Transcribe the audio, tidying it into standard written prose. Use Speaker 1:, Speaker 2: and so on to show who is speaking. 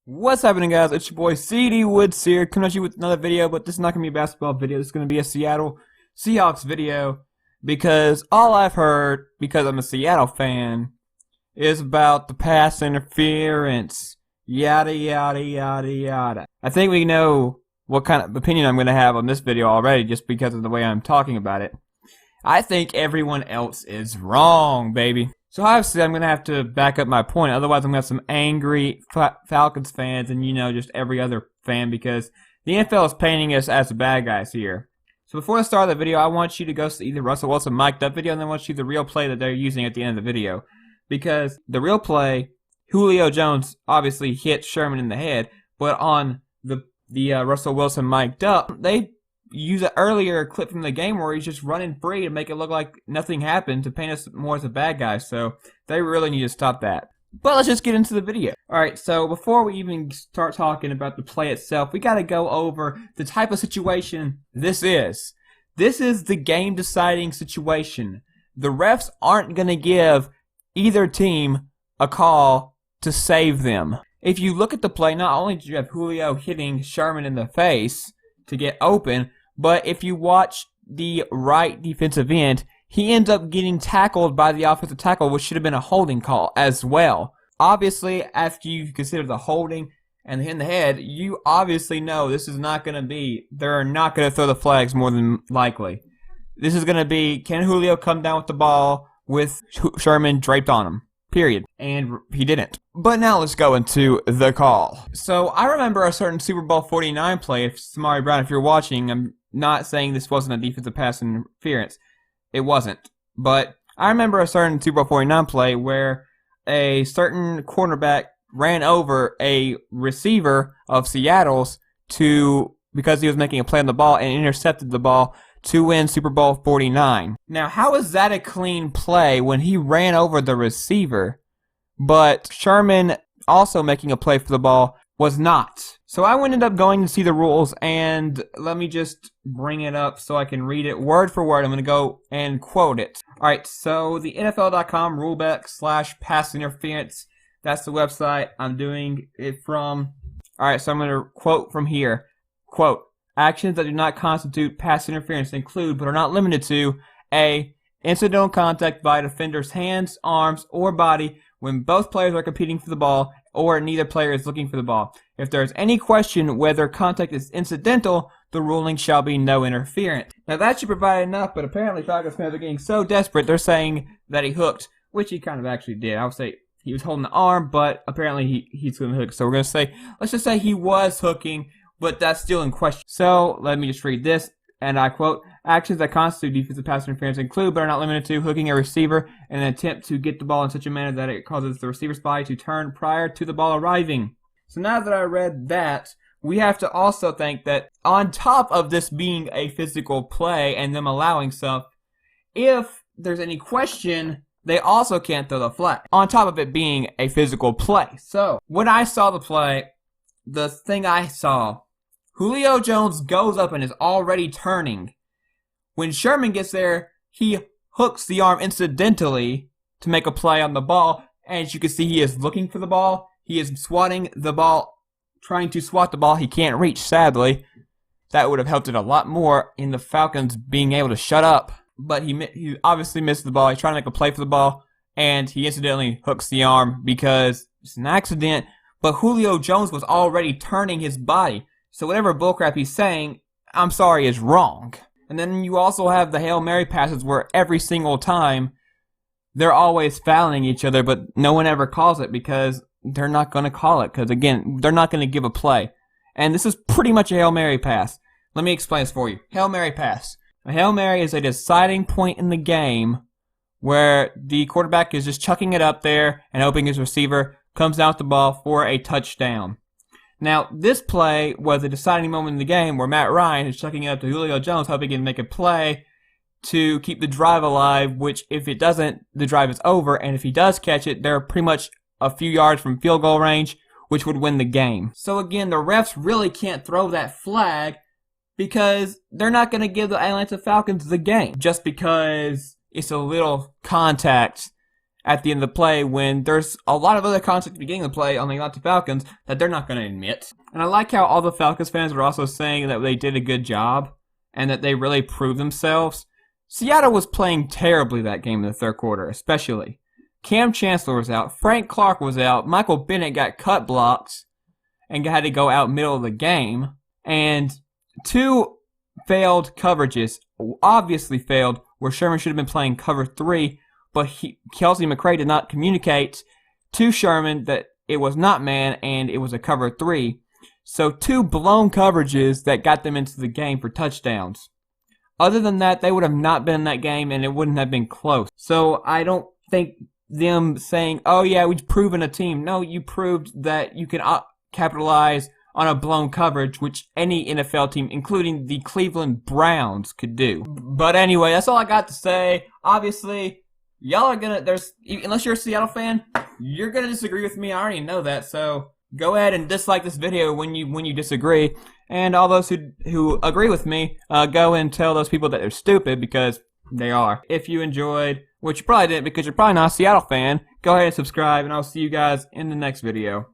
Speaker 1: What's happening, guys? It's your boy Cdwoods here, coming at you with another video, but this is not going to be a basketball video. This is going to be a Seattle Seahawks video, because all I've heard, because I'm a Seattle fan, is about the pass interference, yada yada yada yada. I think we know what kind of opinion I'm going to have on this video already, just because of the way I'm talking about it. I think everyone else is wrong, baby. So obviously I'm going to have to back up my point, otherwise I'm going to have some angry Falcons fans and, just every other fan, because the NFL is painting us as the bad guys here. So before I start the video, I want you to go see the Russell Wilson mic'd up video, and then I want you to see the real play that they're using at the end of the video. Because the real play, Julio Jones obviously hit Sherman in the head, but on the Russell Wilson mic'd up, they use an earlier clip from the game where he's just running free to make it look like nothing happened, to paint us more as a bad guy. So they really need to stop that. But let's just get into the video. Alright, so before we even start talking about the play itself, we gotta go over the type of situation this is. This is the game deciding situation. The refs aren't gonna give either team a call to save them. If you look at the play, not only did you have Julio hitting Sherman in the face to get open, but if you watch the right defensive end, he ends up getting tackled by the offensive tackle, which should have been a holding call as well. Obviously, after you consider the holding and the hit in the head, you obviously know this is not going to be, they're not going to throw the flags more than likely. This is going to be, can Julio come down with the ball with Sherman draped on him? Period. And he didn't. But now let's go into the call. So I remember a certain Super Bowl 49 play. If Samari Brown, if you're watching, I'm not saying this wasn't a defensive pass interference. It wasn't. But I remember a certain Super Bowl 49 play where a certain cornerback ran over a receiver of Seattle's because he was making a play on the ball, and intercepted the ball to win Super Bowl 49. Now, how is that a clean play when he ran over the receiver, but Sherman also making a play for the ball was not? So I ended up going to see the rules, and let me just bring it up so I can read it word for word. I'm going to go and quote it. Alright, so the NFL.com rulebook/pass interference, that's the website I'm doing it from. Alright, so I'm going to quote from here. Quote, actions that do not constitute pass interference include, but are not limited to, A, incidental contact by a defender's hands, arms, or body when both players are competing for the ball, or neither player is looking for the ball. If there is any question whether contact is incidental, the ruling shall be no interference. Now that should provide enough, but apparently Falcons fans are getting so desperate, they're saying that he hooked, which he kind of actually did. I would say he was holding the arm, but apparently he's going to hook. So we're going to say, let's just say he was hooking, but that's still in question. So let me just read this, and I quote, actions that constitute defensive pass interference include, but are not limited to, hooking a receiver in an attempt to get the ball in such a manner that it causes the receiver's body to turn prior to the ball arriving. So now that I read that, we have to also think that on top of this being a physical play and them allowing stuff, if there's any question, they also can't throw the flag, on top of it being a physical play. So when I saw the play, the thing I saw, Julio Jones goes up and is already turning. When Sherman gets there, he hooks the arm incidentally to make a play on the ball. And as you can see, he is looking for the ball. He is swatting the ball, trying to swat the ball. He can't reach, sadly. That would have helped it a lot more in the Falcons being able to shut up. But he obviously missed the ball. He's trying to make a play for the ball, and he incidentally hooks the arm because it's an accident. But Julio Jones was already turning his body. So whatever bullcrap he's saying, I'm sorry, is wrong. And then you also have the Hail Mary passes where every single time they're always fouling each other, but no one ever calls it because they're not going to call it. Because, again, they're not going to give a play. And this is pretty much a Hail Mary pass. Let me explain this for you. Hail Mary pass. A Hail Mary is a deciding point in the game where the quarterback is just chucking it up there and hoping his receiver comes down with the ball for a touchdown. Now, this play was a deciding moment in the game where Matt Ryan is chucking it up to Julio Jones, hoping he can make a play to keep the drive alive, which if it doesn't, the drive is over, and if he does catch it, they're pretty much a few yards from field goal range, which would win the game. So again, the refs really can't throw that flag because they're not going to give the Atlanta Falcons the game just because it's a little contact at the end of the play when there's a lot of other concepts at the beginning of the play on the Atlanta Falcons that they're not going to admit. And I like how all the Falcons fans were also saying that they did a good job and that they really proved themselves. Seattle was playing terribly that game in the third quarter, especially. Cam Chancellor was out, Frank Clark was out, Michael Bennett got cut blocks and had to go out middle of the game, and 2 failed coverages, obviously failed, where Sherman should have been playing cover 3, but Kelsey McRae did not communicate to Sherman that it was not man and it was a cover 3. So 2 blown coverages that got them into the game for touchdowns. Other than that, they would have not been in that game and it wouldn't have been close. So I don't think them saying, oh yeah, we've proven a team. No, you proved that you can capitalize on a blown coverage, which any NFL team, including the Cleveland Browns, could do. But anyway, that's all I got to say. Obviously, y'all are gonna, unless you're a Seattle fan, you're gonna disagree with me. I already know that, so go ahead and dislike this video when you disagree. And all those who agree with me, go and tell those people that they're stupid, because they are. If you enjoyed, which you probably didn't because you're probably not a Seattle fan, go ahead and subscribe, and I'll see you guys in the next video.